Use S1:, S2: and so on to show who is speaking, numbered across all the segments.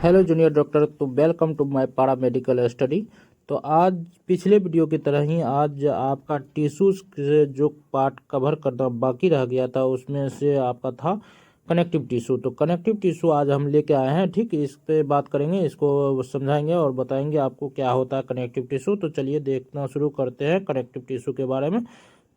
S1: Hello junior doctor, तो welcome to my पारा medical study. तो आज पिछले वीडियो की तरह ही आज आपका टिश्यूज से जो पार्ट कवर करना बाकी रह गया था उसमें से आपका था कनेक्टिव टिश्यू। तो कनेक्टिव टिश्यू आज हम लेके आए हैं, ठीक। इस पे बात करेंगे, इसको समझाएंगे और बताएंगे आपको क्या होता है कनेक्टिव टिश्यू। तो चलिए देखना शुरू करते हैं कनेक्टिव टिश्यू के बारे में।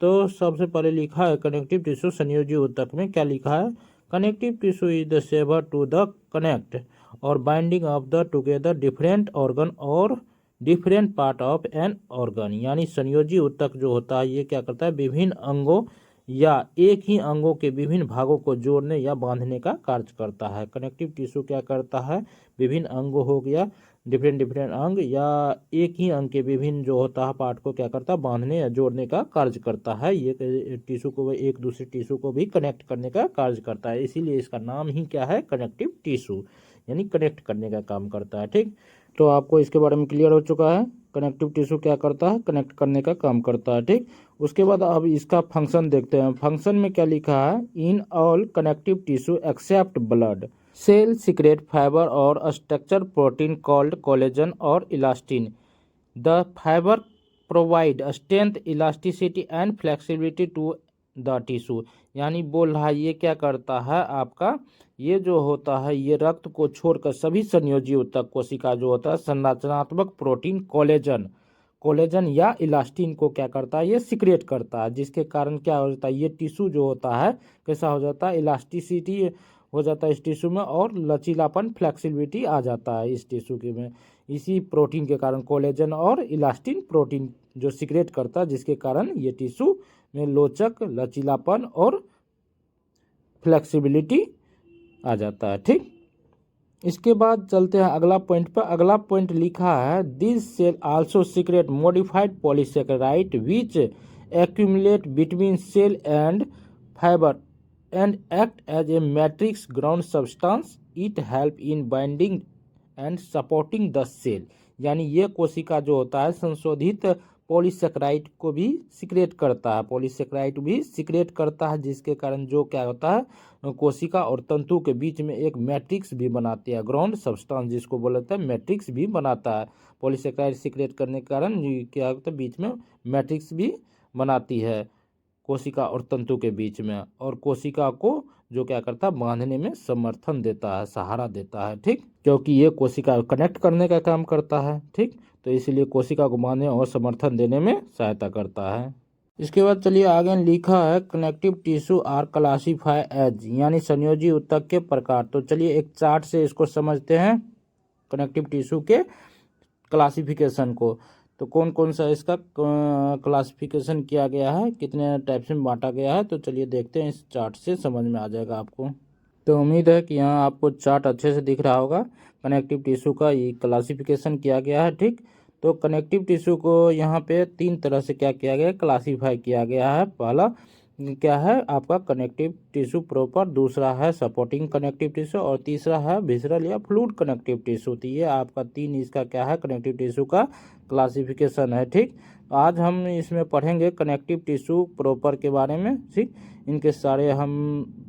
S1: तो सबसे पहले लिखा है कनेक्टिव टिश्यू संयोजी ऊतक में क्या लिखा है, connective tissue is the saver to the connect और binding of the together different organ और different part of an organ. यानी संयोजी ऊतक जो होता है ये क्या करता है, विभिन्न अंगों या एक ही अंगों के विभिन्न भागों को जोड़ने या बांधने का कार्य करता है। कनेक्टिव टिश्यू क्या करता है, विभिन्न अंगों हो गया डिफरेंट डिफरेंट अंग या एक ही अंग के विभिन्न जो होता है पार्ट को क्या करता है, बांधने या जोड़ने का कार्य करता है। ये टिश्यू को एक दूसरे टिश्यू को भी कनेक्ट करने का कार्य करता है, इसीलिए इसका नाम ही क्या है, कनेक्टिव टिश्यू, यानी कनेक्ट करने का काम करता है। ठीक, तो आपको इसके बारे में क्लियर हो चुका है, कनेक्टिव टिश्यू क्या करता है, कनेक्ट करने का काम करता है। ठीक, उसके बाद अब इसका फंक्शन देखते हैं। फंक्शन में क्या लिखा है, in all connective tissue except blood cell secrete fibre और स्ट्रक्चर प्रोटीन कॉल्ड कोलेजन और elastin. The fibre provide strength elasticity and flexibility to the tissue. यानी बोल रहा है ये क्या करता है आपका, ये जो होता है ये रक्त को छोड़कर सभी संयोजी ऊतक कोशिका जो होता है संरचनात्मक प्रोटीन कोलेजन कोलेजन या इलास्टिन को क्या करता है, ये सिक्रेट करता है, जिसके कारण क्या हो जाता है, ये टिश्यू जो होता है कैसा हो जाता है, इलास्टिसिटी हो जाता है इस टिश्यू में और लचीलापन फ्लेक्सिबिलिटी आ जाता है इस टिश्यू के में। इसी प्रोटीन के कारण कोलेजन और इलास्टिन प्रोटीन जो सिक्रेट करता है, जिसके कारण ये टिश्यू में लोचक लचीलापन और फ्लेक्सिबिलिटी आ जाता है। ठीक, इसके बाद चलते हैं अगला पॉइंट पर। अगला पॉइंट लिखा है, this cell also secrete modified polysaccharide which accumulate between cell and fibre and act as a matrix ground substance. It help in binding and supporting the cell. यानी ये कोशिका जो होता है संशोधित पॉलीसेकेराइड को भी सिक्रेट करता है, पॉलीसेकेराइड भी सिक्रेट करता है, जिसके कारण जो क्या होता है, कोशिका और तंतु के बीच में एक मैट्रिक्स भी बनाती है, ग्राउंड सब्सटेंस जिसको बोलते हैं, मैट्रिक्स भी बनाता है। पॉलीसेकेराइड सिक्रेट करने के कारण क्या होता है, बीच में मैट्रिक्स भी बनाती है कोशिका और तंतु के बीच में, और कोशिका को जो क्या करता है, बांधने में समर्थन देता है, सहारा देता है। ठीक, क्योंकि ये कोशिका कनेक्ट करने का काम करता है। ठीक, तो इसीलिए कोशिका को बांधने और समर्थन देने में सहायता करता है। इसके बाद चलिए आगे लिखा है, connective tissue are classified as, यानी संयोजी ऊतक के प्रकार। तो चलिए एक चार्ट से इसको समझते हैं कनेक्टिव टिश्यू के क्लासिफिकेशन को। तो कौन कौन सा इसका क्लासिफिकेशन किया गया है, कितने टाइप से बांटा गया है, तो चलिए देखते हैं, इस चार्ट से समझ में आ जाएगा आपको। तो उम्मीद है कि यहाँ आपको चार्ट अच्छे से दिख रहा होगा, कनेक्टिव टिश्यू का ये क्लासिफिकेशन किया गया है। ठीक, तो कनेक्टिव टिश्यू को यहाँ पे 3 तरह से क्या किया गया है, क्लासीफाई किया गया है। पहला क्या है आपका कनेक्टिव टिश्यू प्रॉपर, दूसरा है सपोर्टिंग कनेक्टिव टिश्यू और तीसरा है विसरल या फ्लूइड कनेक्टिव टिश्यू। तो ये आपका 3 इसका क्या है, कनेक्टिव टिश्यू का क्लासिफिकेशन है। ठीक, आज हम इसमें पढ़ेंगे कनेक्टिव टिश्यू प्रॉपर के बारे में। ठीक, इनके सारे हम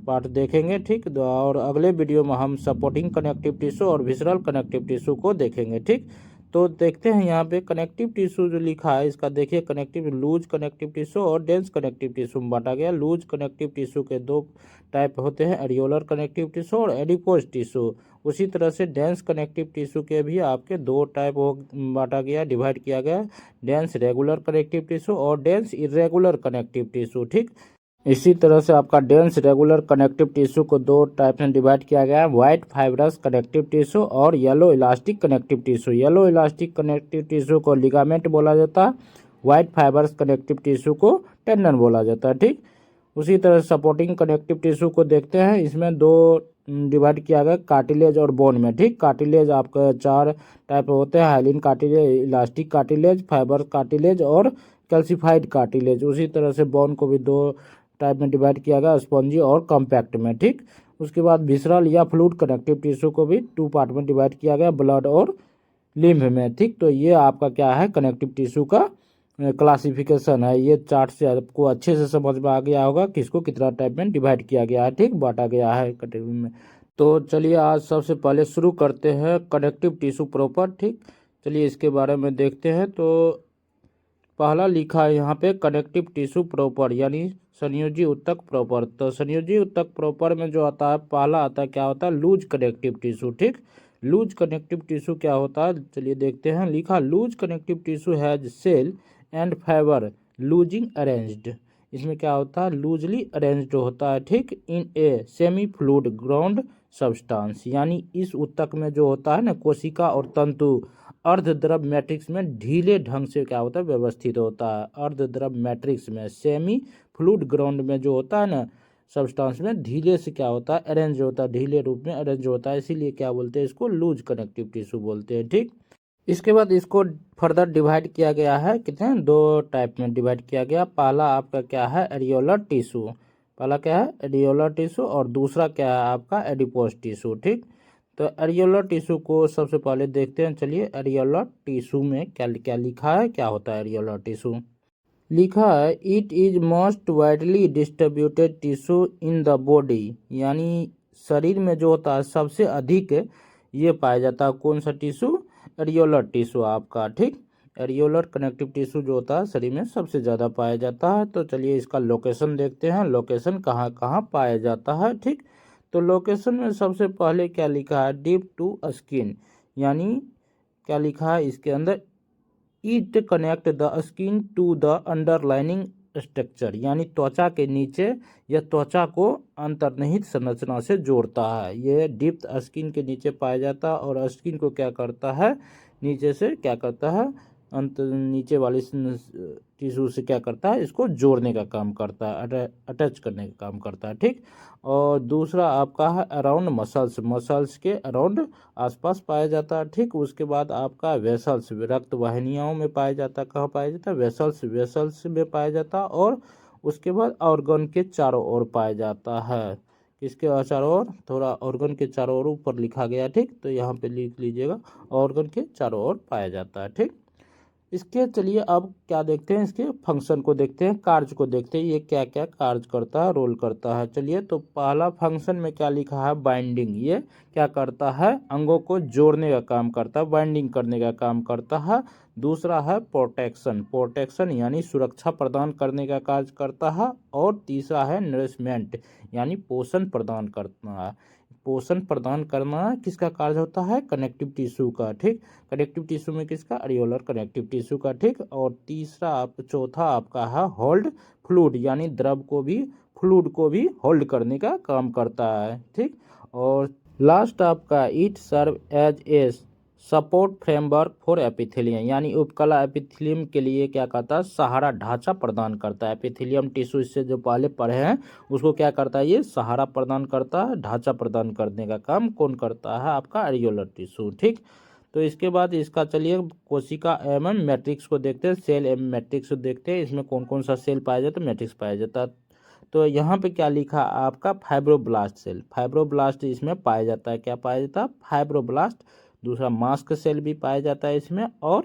S1: पार्ट देखेंगे। ठीक, और अगले वीडियो में हम सपोर्टिंग कनेक्टिव टिश्यू और विसरल कनेक्टिव टिश्यू को देखेंगे। ठीक, तो देखते हैं यहाँ पे कनेक्टिव टिश्यू जो लिखा है इसका देखिए, कनेक्टिव लूज कनेक्टिव टिश्यू और डेंस कनेक्टिव टिश्यू में बांटा गया। लूज कनेक्टिव टिश्यू के 2 टाइप होते हैं, एरियोलर कनेक्टिव टिश्यू और एडिपोज टिश्यू। उसी तरह से डेंस कनेक्टिव टिश्यू के भी आपके 2 टाइप बांटा गया, डिवाइड किया गया, डेंस रेगुलर कनेक्टिव टिश्यू और डेंस इरेगुलर कनेक्टिव टिश्यू। ठीक, इसी तरह से आपका डेंस रेगुलर कनेक्टिव टिश्यू को 2 टाइप में डिवाइड किया गया है, व्हाइट फाइब्रस कनेक्टिव टिश्यू और yellow elastic connective tissue. Yellow elastic connective tissue को लिगामेंट बोला जाता है, व्हाइट फाइब्रस कनेक्टिव टिश्यू को टेंडन बोला जाता है। ठीक, उसी तरह सपोर्टिंग कनेक्टिव टिश्यू को देखते हैं, इसमें 2 डिवाइड किया गया, कार्टिलेज और बोन में। ठीक, कार्टिलेज आपका 4 टाइप होते हैं, hyaline cartilage, elastic cartilage, fibre cartilage और कैल्सिफाइड कार्टिलेज। उसी तरह से बोन को भी 2 टाइप में डिवाइड किया गया, स्पॉन्जी और कॉम्पैक्ट में। ठीक, उसके बाद विसरल या फ्लूइड कनेक्टिव टिश्यू को भी 2 पार्ट में डिवाइड किया गया, ब्लड और लिम्फ में। ठीक, तो ये आपका क्या है, कनेक्टिव टिश्यू का क्लासिफिकेशन है। ये चार्ट से आपको अच्छे से समझ में आ गया होगा किसको कितना टाइप में डिवाइड किया गया है, ठीक, बांटा गया है कनेक्टिव में। तो चलिए आज सबसे पहले शुरू करते हैं कनेक्टिव टिश्यू प्रॉपर। ठीक, चलिए इसके बारे में देखते हैं। तो पहला लिखा है यहाँ पे कनेक्टिव टिश्यू प्रॉपर यानी संयोजी उत्तक प्रॉपर। तो संयोजी उत्तक प्रॉपर में जो आता है पहला आता है क्या होता है लूज कनेक्टिव टिश्यू। ठीक, लूज कनेक्टिव टिश्यू क्या होता है चलिए देखते हैं। लिखा loose connective tissue has cell and fibre loosely arranged. इसमें क्या होता है लूजली अरेंज्ड होता है। ठीक, in a semi fluid ground substance यानी इस उत्तक में जो होता है ना कोशिका और तंतु अर्धद्रव मैट्रिक्स में ढीले ढंग से क्या होता है व्यवस्थित होता है। अर्धद्रव मैट्रिक्स में सेमी फ्लूइड ग्राउंड में जो होता है ना सब्सटेंस में ढीले से क्या होता है अरेंज होता है, ढीले रूप में अरेंज होता है, इसीलिए क्या बोलते हैं इसको लूज कनेक्टिव टिश्यू बोलते हैं। ठीक, इसके बाद इसको फर्दर डिवाइड किया गया है कितने दो टाइप में डिवाइड किया गया। पहला आपका क्या है एरियोलर टिश्यू, पहला क्या है एरियोलर टिश्यू और दूसरा क्या है आपका एडिपोज टिश्यू। ठीक, तो एरियोलर टिश्यू को सबसे पहले देखते हैं। चलिए एरियोलर टिश्यू में क्या क्या लिखा है, क्या होता है एरियोलर टिश्यू। लिखा है it is most widely distributed tissue in the body यानी शरीर में जो होता है सबसे अधिक ये पाया जाता है कौन सा टिश्यू एरियोलर टिश्यू आपका। ठीक, एरियोलर कनेक्टिव टिश्यू जो होता है शरीर में सबसे ज़्यादा पाया जाता है। तो चलिए इसका लोकेशन देखते हैं, लोकेशन कहाँ कहाँ पाया जाता है। ठीक, तो लोकेशन में सबसे पहले क्या लिखा है डीप टू स्किन यानी क्या लिखा है इसके अंदर it connect the skin to the underlining structure यानी त्वचा के नीचे यह त्वचा को अंतर्निहित संरचना से जोड़ता है। यह डीप स्किन के नीचे पाया जाता है और स्किन को क्या करता है नीचे से क्या करता है अंत नीचे वाली टिश्यू से क्या करता है इसको जोड़ने का काम करता है, अटैच करने का काम करता है। ठीक, और दूसरा आपका है अराउंड मसल्स, मसल्स के अराउंड आसपास पाया जाता है। ठीक, उसके बाद आपका वेसल्स रक्त वाहिनियों में पाया जाता है, कहाँ पाया जाता है वेसल्स, वेसल्स में पाया जाता है और उसके बाद ऑर्गन के चारों ओर पाया जाता है। किसके चारों ओर, थोड़ा ऑर्गन के चारों ओर ऊपर लिखा गया। ठीक, तो यहाँ पे लिख लीजिएगा ऑर्गन के चारों ओर पाया जाता है। ठीक, इसके चलिए अब क्या देखते हैं इसके फंक्शन को देखते हैं, कार्य को देखते हैं ये क्या क्या कार्य करता है रोल करता है। चलिए तो पहला फंक्शन में क्या लिखा है बाइंडिंग, ये क्या करता है अंगों को जोड़ने का काम करता है, बाइंडिंग करने का काम करता है। दूसरा है प्रोटेक्शन, प्रोटेक्शन यानी सुरक्षा प्रदान करने का कार्य करता है। और तीसरा है नरिशमेंट यानी पोषण प्रदान करना है, पोषण प्रदान करना किसका कार्य होता है कनेक्टिव टिश्यू का। ठीक, कनेक्टिव टिश्यू में किसका एरियोलर कनेक्टिव टिश्यू का। ठीक, और तीसरा आप चौथा आपका है होल्ड फ्लूइड यानी द्रव को भी फ्लूइड को भी होल्ड करने का काम करता है। ठीक, और लास्ट आपका it serve as a support framework for epithelium यानी उपकला एपिथेलियम के लिए क्या करता है सहारा ढांचा प्रदान करता है। एपिथेलियम टिश्यू इससे जो पहले पढ़े हैं उसको क्या करता है ये सहारा प्रदान करता है, ढांचा प्रदान करने का काम कौन करता है आपका एरियोलर टिश्यू। ठीक, तो इसके बाद इसका चलिए कोशिका एवं मैट्रिक्स को देखते हैं, सेल एवं मैट्रिक्स को देखते हैं इसमें कौन कौन सा सेल पाया जाता है मैट्रिक्स पाया जाता है। तो यहाँ पे क्या लिखा आपका फाइब्रोब्लास्ट सेल, फाइब्रोब्लास्ट इसमें पाया जाता है, क्या पाया जाता है फाइब्रोब्लास्ट। दूसरा मास्क सेल भी पाया जाता है इसमें और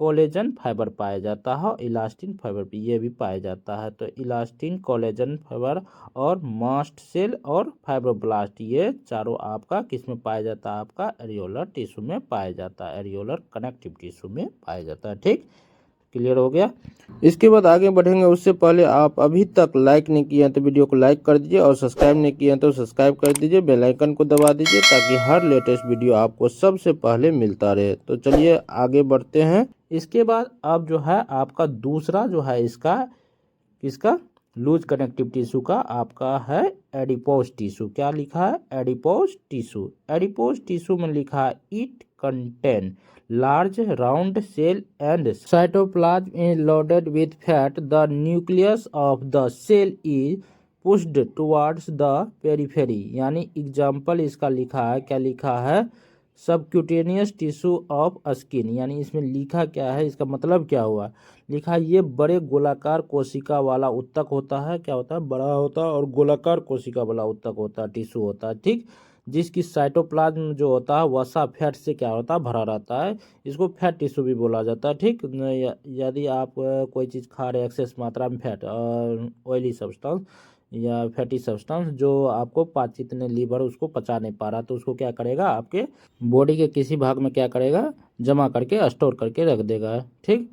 S1: कोलेजन फाइबर पाया जाता है, इलास्टिन फाइबर भी ये भी पाया जाता है। तो इलास्टिन कोलेजन फाइबर और मास्ट सेल और फाइब्रोब्लास्ट ये चारों आपका किस में पाया जाता है आपका एरियोलर टिश्यू में पाया जाता है, एरियोलर कनेक्टिव टिश्यू में पाया जाता है। ठीक, क्लियर हो गया। इसके बाद आगे बढ़ेंगे उससे पहले आप अभी तक लाइक नहीं किए हैं तो वीडियो को लाइक कर दीजिए और सब्सक्राइब नहीं किए हैं तो सब्सक्राइब कर दीजिए, बेल आइकन को दबा दीजिए ताकि हर लेटेस्ट वीडियो आपको सबसे पहले मिलता रहे। तो चलिए आगे बढ़ते हैं। इसके बाद अब जो है आपका दूसरा जो है इसका किसका लूज कनेक्टिव टिश्यू का आपका है एडिपोज टिश्यू। क्या लिखा है एडिपोज टिश्यू, एडिपोज टिश्यू में लिखा है it contain large round cell and cytoplasm is loaded with fat. The nucleus of the cell is pushed towards the periphery यानी एग्जाम्पल इसका लिखा है, क्या लिखा है सबक्यूटेनियस टिश्यू ऑफ स्किन यानी इसमें लिखा क्या है इसका मतलब क्या हुआ, लिखा है ये बड़े गोलाकार कोशिका वाला उत्तक होता है, क्या होता है बड़ा होता है और गोलाकार कोशिका वाला उत्तक होता है टिश्यू होता है। ठीक, जिसकी साइटोप्लाज्म जो होता है वसा फैट से क्या होता है भरा रहता है, इसको फैट टिश्यू भी बोला जाता है। ठीक, यदि आप कोई चीज़ खा रहे एक्सेस मात्रा में फैट और ऑयली सब्सटेंस या फैटी सब्सटेंस जो आपको पाचित ने लीवर उसको पचा नहीं पा रहा, तो उसको क्या करेगा आपके बॉडी के किसी भाग में क्या करेगा जमा करके स्टोर करके रख देगा। ठीक,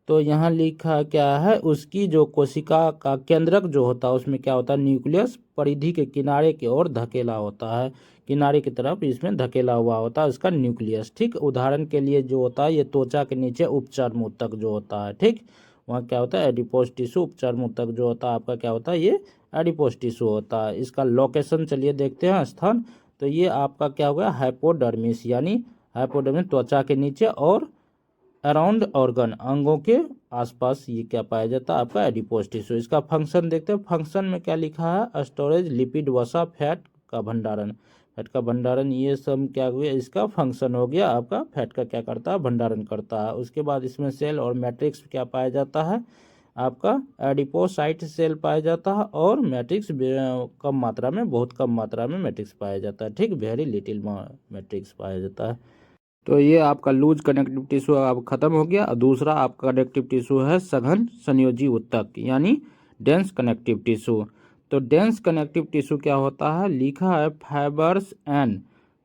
S1: तो यहाँ लिखा क्या है, उसकी जो कोशिका का केंद्रक जो होता है उसमें क्या होता है, न्यूक्लियस परिधि के किनारे की ओर धकेला होता है, किनारे की तरफ इसमें धकेला हुआ होता है उसका न्यूक्लियस। ठीक, उदाहरण के लिए जो होता है ये त्वचा के नीचे उपचर्म ऊतक जो होता है, ठीक, वहाँ क्या होता है एडिपोज टिश्यू, उपचर्म ऊतक जो होता है आपका क्या होता है ये एडिपोज टिश्यू होता है। इसका लोकेशन चलिए देखते हैं स्थान, तो ये आपका क्या होगा हाइपोडर्मिस, यानी हाइपोडर्मिस त्वचा के नीचे और अराउंड ऑर्गन अंगों के आसपास ये क्या पाया जाता है आपका एडिपोज टिश्यू। इसका फंक्शन देखते हैं, फंक्शन में क्या लिखा है, स्टोरेज, लिपिड, वसा, फैट का भंडारण, फैट का भंडारण, ये सब क्या हुआ इसका फंक्शन हो गया आपका, फैट का क्या करता है भंडारण करता है। उसके बाद इसमें सेल और मैट्रिक्स क्या पाया जाता है आपका एडिपोसाइट सेल पाया जाता है, और मैट्रिक्स कम मात्रा में, बहुत कम मात्रा में मैट्रिक्स पाया जाता है। ठीक, वेरी लिटिल मैट्रिक्स पाया जाता है। तो ये आपका लूज कनेक्टिव टिश्यू अब खत्म हो गया। दूसरा आपका कनेक्टिव टिश्यू है सघन संयोजी ऊतक, यानी डेंस कनेक्टिव टिश्यू। तो डेंस कनेक्टिव टिश्यू क्या होता है, लिखा है fibres and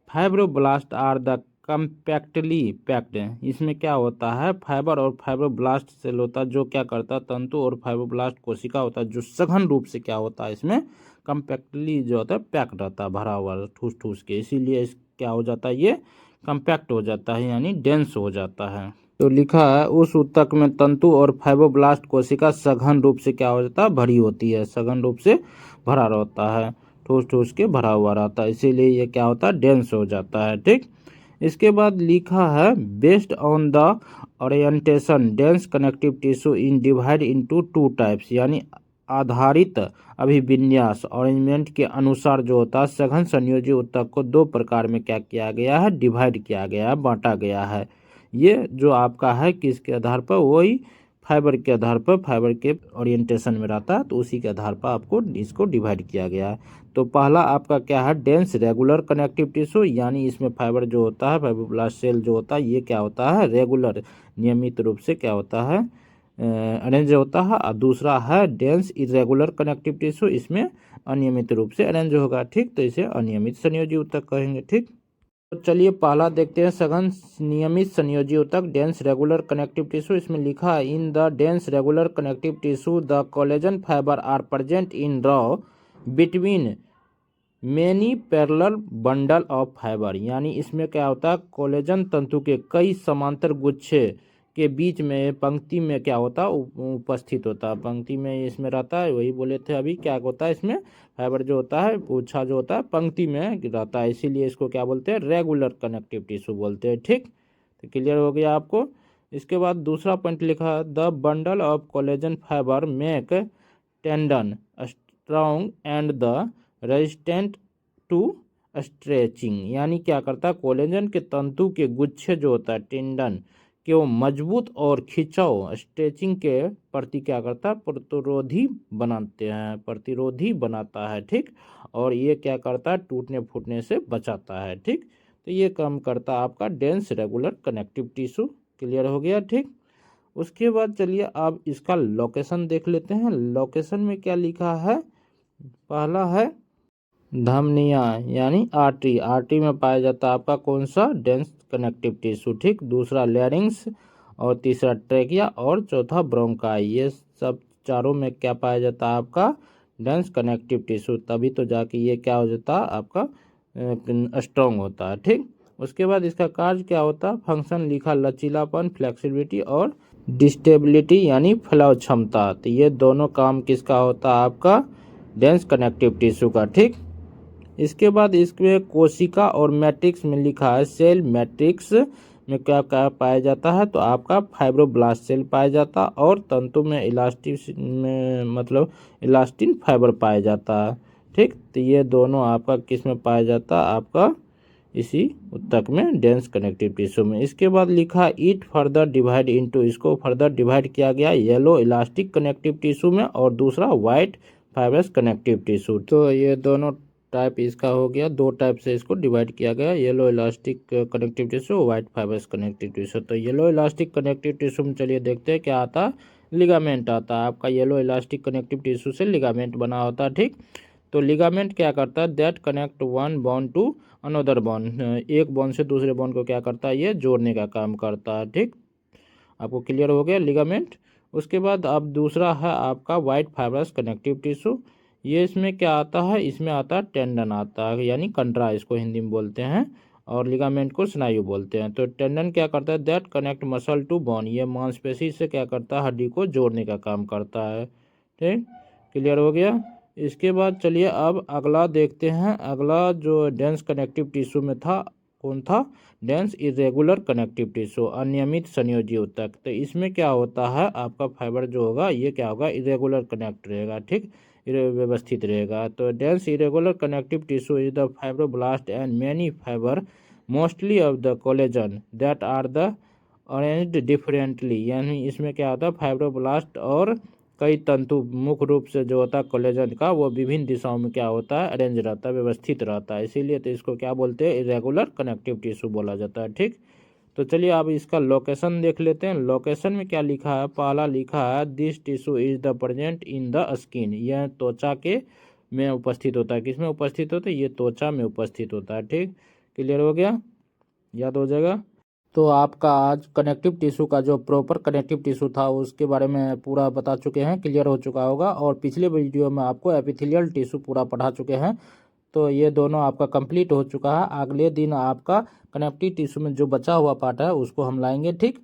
S1: fibroblast are the compactly packed. इसमें क्या होता है, फाइबर और फाइब्रोब्लास्ट सेल होता है जो क्या करता है, तंतु और फाइब्रोब्लास्ट कोशिका होता है जो सघन रूप से क्या होता है इसमें कम्पैक्टली जो होता है पैक रहता है, भरा हुआ ठूस ठूस के, इसीलिए क्या हो जाता है ये कम्पैक्ट हो जाता है, यानी डेंस हो जाता है। तो लिखा है उस ऊतक में तंतु और फाइब्रोब्लास्ट कोशिका सघन रूप से क्या हो जाता है भरी होती है, सघन रूप से भरा रहता है, ठोस ठोस के भरा हुआ रहता है, इसीलिए ये क्या होता है डेंस हो जाता है। ठीक, इसके बाद लिखा है based on the orientation dense connective tissue in divide into two types, यानी आधारित अभिविन्यास अरेंजमेंट के अनुसार जो होता है सघन संयोजी ऊतक को दो प्रकार में क्या किया गया है, डिवाइड किया गया है, बांटा गया है। ये जो आपका है किसके आधार पर, वही फाइबर के आधार पर, फाइबर के ओरिएंटेशन में रहता है, तो उसी के आधार पर आपको इसको डिवाइड किया गया है। तो पहला आपका क्या है डेंस रेगुलर कनेक्टिव टिश्यू, यानी इसमें फाइबर जो होता है फाइब्रोब्लास्ट सेल जो होता है ये क्या होता है रेगुलर नियमित रूप से क्या होता है अरेंज होता है। और दूसरा है डेंस इरेगुलर कनेक्टिव टिश्यू, इसमें अनियमित रूप से अरेंज होगा। ठीक, तो इसे अनियमित संयोजी ऊतक कहेंगे। ठीक, तो चलिए पहला देखते हैं सघन नियमित संयोजी ऊतक डेंस रेगुलर कनेक्टिव टिश्यू। इसमें लिखा है in the dense regular connective tissue the collagen fibre are present in row between many parallel bundle of fibre, यानी इसमें क्या होता है कोलेजन तंतु के कई समांतर गुच्छे के बीच में पंक्ति में क्या होता है उपस्थित होता है, पंक्ति में इसमें रहता है, वही बोले थे अभी क्या होता है इसमें फाइबर जो होता है पूछा जो होता है पंक्ति में रहता है, इसीलिए इसको क्या बोलते हैं रेगुलर कनेक्टिव टिश्यू बोलते हैं। ठीक, तो क्लियर हो गया आपको। इसके बाद दूसरा पॉइंट लिखा है the bundle of collagen fibre make tendon strong and the resistant to stretching, यानी क्या करता है कोलेजन के तंतु के गुच्छे जो होता है टेंडन कि वो मजबूत और खिंचाव स्ट्रेचिंग के प्रति क्या करता है प्रतिरोधी बनाते हैं, प्रतिरोधी बनाता है। ठीक, और ये क्या करता है टूटने फूटने से बचाता है। ठीक, तो ये काम करता है आपका dense regular connective tissue. Clear हो गया। ठीक, उसके बाद चलिए अब इसका लोकेशन देख लेते हैं। लोकेशन में क्या लिखा है, पहला है धमनिया यानी आर्टरी, आर्टरी में पाया जाता है आपका कौन सा डेंस कनेक्टिव टिश्यू। ठीक, दूसरा लैरिंग्स, और तीसरा ट्रेकिया, और चौथा ब्रोंकाई, ये सब चारों में क्या पाया जाता है आपका डेंस कनेक्टिव टिश्यू, तभी तो जाके ये क्या हो जाता है आपका स्ट्रॉन्ग होता है। ठीक, उसके बाद इसका कार्य क्या होता है, फंक्शन लिखा लचीलापन फ्लेक्सिबिलिटी और डिस्टेबिलिटी यानी फैलाव क्षमता, तो ये दोनों काम किसका होता है आपका डेंस कनेक्टिव टिश्यू का। ठीक, इसके बाद इसमें कोशिका और मैट्रिक्स में लिखा है सेल मैट्रिक्स में क्या क्या पाया जाता है, तो आपका फाइब्रोब्लास्ट सेल पाया जाता है, और तंतु में इलास्टिक में मतलब इलास्टिन फाइबर पाया जाता है। ठीक, तो ये दोनों आपका किस में पाया जाता है आपका इसी ऊतक में डेंस कनेक्टिव टिश्यू में। इसके बाद लिखा इट फर्दर डिवाइड इनटू, इसको फर्दर डिवाइड किया गया येलो इलास्टिक कनेक्टिव टिश्यू में और दूसरा वाइट फाइब्रस कनेक्टिव टिश्यू। तो ये दोनों टाइप इसका हो गया, दो टाइप से इसको डिवाइड किया गया, yellow elastic connective tissue, white fibres connective tissue. तो येलो इलास्टिक कनेक्टिव टिश्यू में चलिए देखते हैं क्या आता है, लिगामेंट आता है। आपका येलो इलास्टिक कनेक्टिव टिश्यू से लिगामेंट बना होता है, ठीक। तो लिगामेंट क्या करता है, that connect one bone to another bone, एक बोन से दूसरे बोन को क्या करता है, ये जोड़ने का काम करता है, ठीक। आपको क्लियर हो गया लिगामेंट। उसके बाद अब दूसरा है आपका वाइट फाइब्रस कनेक्टिव टिश्यू। ये इसमें क्या आता है, इसमें आता है टेंडन आता है, यानी कंडरा इसको हिंदी में बोलते हैं, और लिगामेंट को स्नायु बोलते हैं। तो टेंडन क्या करता है, that connect muscle to bone, ये मांसपेशी से क्या करता है, हड्डी को जोड़ने का काम करता है, ठीक। क्लियर हो गया। इसके बाद चलिए अब अगला देखते हैं। अगला जो डेंस कनेक्टिव टिश्यू में था, कौन था, डेंस इरेगुलर कनेक्टिव टिश्यू, अनियमित संयोजी ऊतक। तो इसमें क्या होता है, आपका फाइबर जो होगा ये क्या होगा, इरेगुलर कनेक्ट रहेगा, ठीक, व्यवस्थित रहेगा। तो dense irregular connective tissue is the fibroblast and many fibre mostly of the collagen that are the arranged differently, यानी इसमें क्या होता है, फाइब्रोब्लास्ट और कई तंतु मुख्य रूप से जो होता है कोलेजन का, वो विभिन्न दिशाओं में क्या होता है, अरेंज रहता है, व्यवस्थित रहता है, इसीलिए तो इसको क्या बोलते हैं, इरेगुलर कनेक्टिव टिश्यू बोला जाता है, ठीक। तो चलिए अब इसका लोकेशन देख लेते हैं। लोकेशन में क्या लिखा है, पहला लिखा है this tissue is the present in the skin, यह त्वचा के में उपस्थित होता है। किसमें उपस्थित होता है, ये त्वचा में उपस्थित होता है, ठीक। क्लियर हो गया, याद हो जाएगा। तो आपका आज कनेक्टिव टिश्यू का जो प्रॉपर कनेक्टिव टिश्यू था उसके बारे में पूरा बता चुके हैं, क्लियर हो चुका होगा। और पिछले वीडियो में आपको एपिथेलियल टिश्यू पूरा पढ़ा चुके हैं, तो ये दोनों आपका कंप्लीट हो चुका है। अगले दिन आपका कनेक्टिव टिश्यू में जो बचा हुआ पार्ट है उसको हम लाएंगे, ठीक।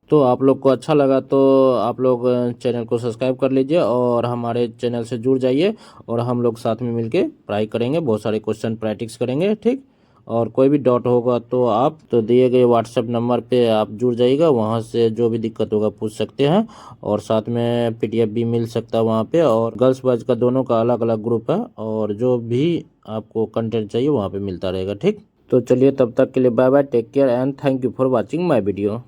S1: तो आप लोग को अच्छा लगा तो आप लोग चैनल को सब्सक्राइब कर लीजिए और हमारे चैनल से जुड़ जाइए, और हम लोग साथ में मिलके पढ़ाई करेंगे, बहुत सारे क्वेश्चन प्रैक्टिस करेंगे, ठीक। और कोई भी डाउट होगा तो आप तो दिए गए व्हाट्सएप नंबर पे आप जुड़ जाइएगा, वहाँ से जो भी दिक्कत होगा पूछ सकते हैं, और साथ में पीडीएफ भी मिल सकता है वहाँ पे। और गर्ल्स बॉयज़ का दोनों का अलग अलग ग्रुप है, और जो भी आपको कंटेंट चाहिए वहाँ पे मिलता रहेगा, ठीक। तो चलिए तब तक के लिए bye bye, take care and thank you for watching my video.